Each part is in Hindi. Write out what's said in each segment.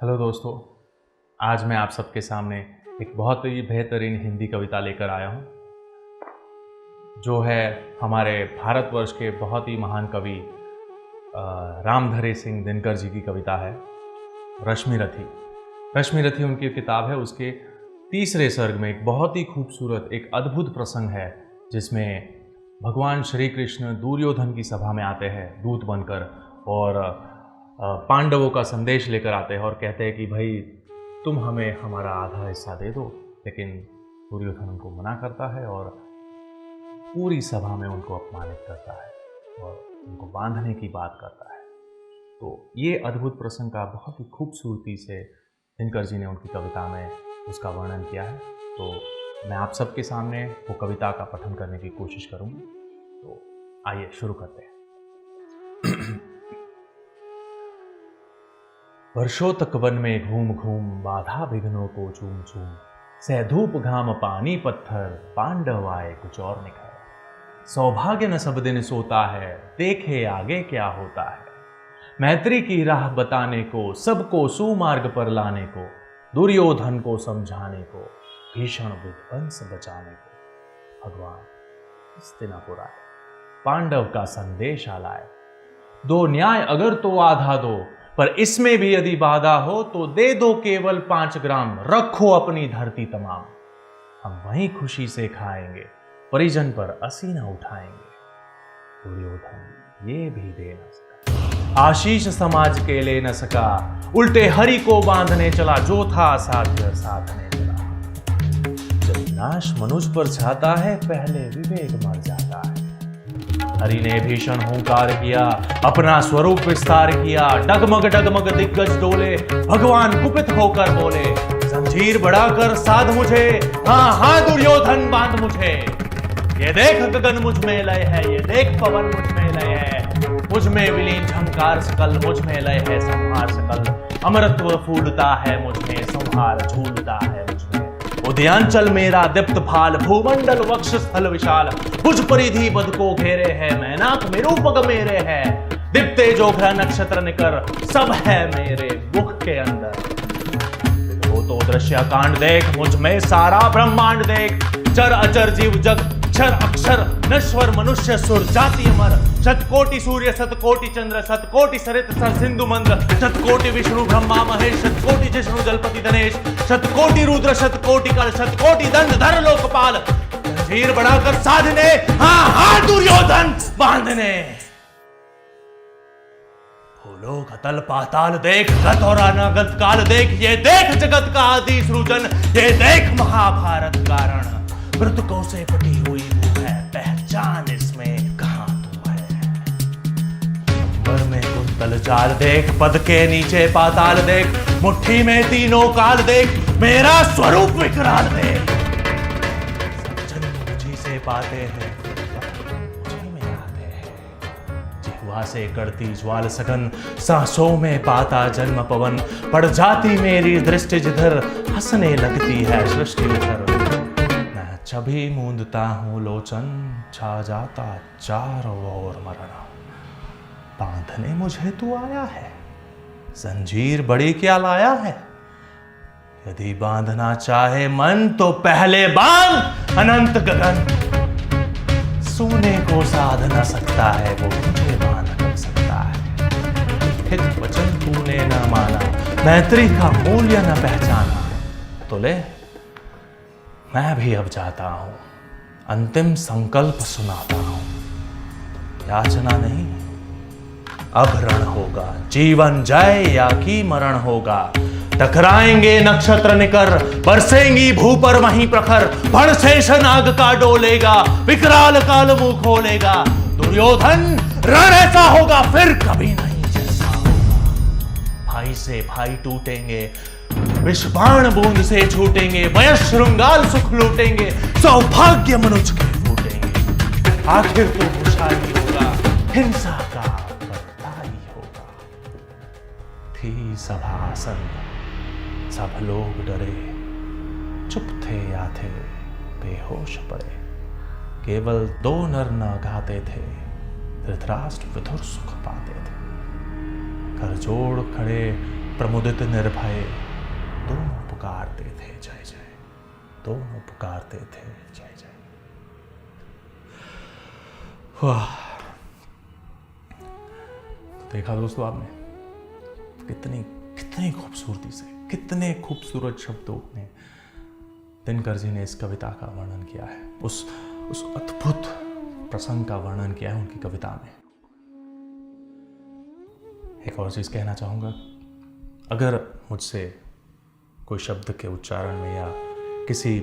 हेलो दोस्तों, आज मैं आप सबके सामने एक बहुत ही बेहतरीन हिंदी कविता लेकर आया हूँ, जो है हमारे भारतवर्ष के बहुत ही महान कवि रामधारी सिंह दिनकर जी की कविता है रश्मि रथी। रश्मि रथी उनकी किताब है, उसके तीसरे सर्ग में एक बहुत ही खूबसूरत एक अद्भुत प्रसंग है, जिसमें भगवान श्री कृष्ण दुर्योधन की सभा में आते हैं दूत बनकर और पांडवों का संदेश लेकर आते हैं और कहते हैं कि भाई तुम हमें हमारा आधा हिस्सा दे दो। लेकिन दुर्योधन उनको मना करता है और पूरी सभा में उनको अपमानित करता है और उनको बांधने की बात करता है। तो ये अद्भुत प्रसंग का बहुत ही खूबसूरती से दिनकर जी ने उनकी कविता में उसका वर्णन किया है। तो मैं आप सबके सामने वो कविता का पठन करने की कोशिश करूँगा। तो आइए शुरू करते हैं। वर्षों तक वन में घूम घूम बाधा विघ्नों को चूम चूम, सह धूप घाम पानी पत्थर पांडव आए कुछ और निखर। सौभाग्य न सब दिन सोता है, देखे आगे क्या होता है। मैत्री की राह बताने को, सबको सुमार्ग पर लाने को, दुर्योधन को समझाने को, भीषण विध्वंस बचाने को भगवान हस्तिनापुर आए, पांडव का संदेश लाए। दो न्याय अगर तो आधा दो, पर इसमें भी यदि बाधा हो तो दे दो केवल 5 ग्राम, रखो अपनी धरती तमाम। हम वहीं खुशी से खाएंगे, परिजन पर असीना उठाएंगे। दुर्योधन ये भी दे न सका, आशीष समाज के ले न सका, उल्टे हरि को बांधने चला, जो था साध्य साधने चला। जब नाश मनुष्य पर छाता है, पहले विवेक मर जाता है। हरि ने भीषण हुंकार किया, अपना स्वरूप विस्तार किया, डगमग डगमग दिग्गज डोले, भगवान कुपित होकर बोले, जंजीर बढ़ाकर साध मुझे, हाँ हाँ दुर्योधन बांध मुझे। ये देख गगन मुझ में लय है, ये देख पवन मुझ में लय है, मुझ में विलीन झंकार सकल, मुझ में लय है संहार सकल। अमरत्व फूलता है मुझ में, संहार झूलता है मुझ में। उदयांचल मेरा दीप्त भाल, भूमंडल वक्ष स्थल विशाल, भुज परिधि बद को घेरे है, मैनाक निरूपक मेरे है। दीप्ते जोघा नक्षत्र निकर, सब है मेरे मुख के अंदर। तो दृश्य कांड देख, मुझ में सारा ब्रह्मांड देख। चर अचर जीव जग, क्षर अक्षर नश्वर मनुष्य सुर जाति अमर। शतकोटि सूर्य सतकोटि चंद्र, शतकोटि सरित सर सिंधु मंद्र, शतकोटि विष्णु ब्रह्मा महेश, शतकोटि जिष्णु जलपति धनेश, शतकोटि रुद्र शतकोटि कल, शतकोटि दंड धर लोकपाल। जंजीर बढ़ाकर साधने, हाँ हाँ दुर्योधन बांधने। भूलोक अतल पाताल देख, गत और अनागत काल देख। ये देख जगत का आदि सृजन, ये देख महाभारत कारण। मृतकों से पटी हुई वो है, पहचान इसमें कहां तू है। अंबर में कुंतल चाल देख, पद के नीचे पाताल देख, मुट्ठी में तीनों काल देख, मेरा स्वरूप विकराल देख। सब जन्म मुझी से पाते हैं, मुझी में आते हैं। जिह्वा से करती ज्वाल सघन, सांसों में पाता जन्म पवन। पड़ जाती मेरी दृष्टि जिधर, हंसने लगती है सृष्टि उधर। छवि मूंदता हूं लोचन, छा जाता चारों ओर मरण। बांधने मुझे तू आया है, जंजीर बड़ी क्या लाया है। यदि बांधना चाहे मन तो पहले बांध अनंत गगन। सोने को साध न सकता है, वो मुझे बांध सकता है। हित वचन तूने न माना, मैत्री का मूल्य न पहचाना, तो ले मैं भी अब जाता हूं, अंतिम संकल्प सुनाता हूं। याचना नहीं, अब रण होगा, जीवन जय या कि मरण होगा। टकराएंगे नक्षत्र निकर, बरसेंगी भू पर वहीं प्रखर। फण शेष नाग का डोलेगा, विकराल काल मुंह खोलेगा। दुर्योधन रण ऐसा होगा फिर कभी नहीं जैसा होगा। भाई से भाई टूटेंगे, विषबाण बूंद से छूटेंगे। वयस श्रृंगाल सुख लूटेंगे, सौभाग्य मनुष्य के फूटेंगे। आखिर तो खुशहाली होगा, हिंसा का बदला ही होगा। थी सभासन, सब लोग डरे, चुप थे या थे बेहोश पड़े। केवल 2 नर न गाते थे, धृतराष्ट्र विदुर सुख पाते थे। कर जोड़ खड़े प्रमुदित निर्भय दोनों पुकारते थे जय जय, दोनों पुकारते थे जय जय। वाह, तो देखा दोस्तों आपने कितनी कितनी खूबसूरती से, कितने खूबसूरत शब्दों में दिनकर जी ने इस कविता का वर्णन किया है, उस अद्भुत प्रसंग का वर्णन किया है उनकी कविता में। एक और चीज कहना चाहूंगा, अगर मुझसे कोई शब्द के उच्चारण में या किसी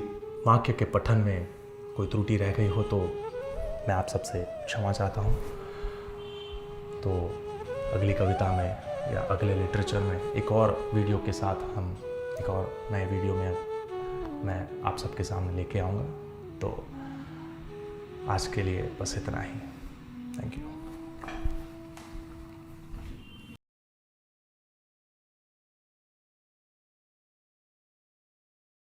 वाक्य के पठन में कोई त्रुटि रह गई हो तो मैं आप सबसे क्षमा चाहता हूँ। तो अगली कविता में या अगले लिटरेचर में एक और वीडियो के साथ हम एक और नए वीडियो में मैं आप सबके सामने लेके आऊँगा। तो आज के लिए बस इतना ही। Thank you.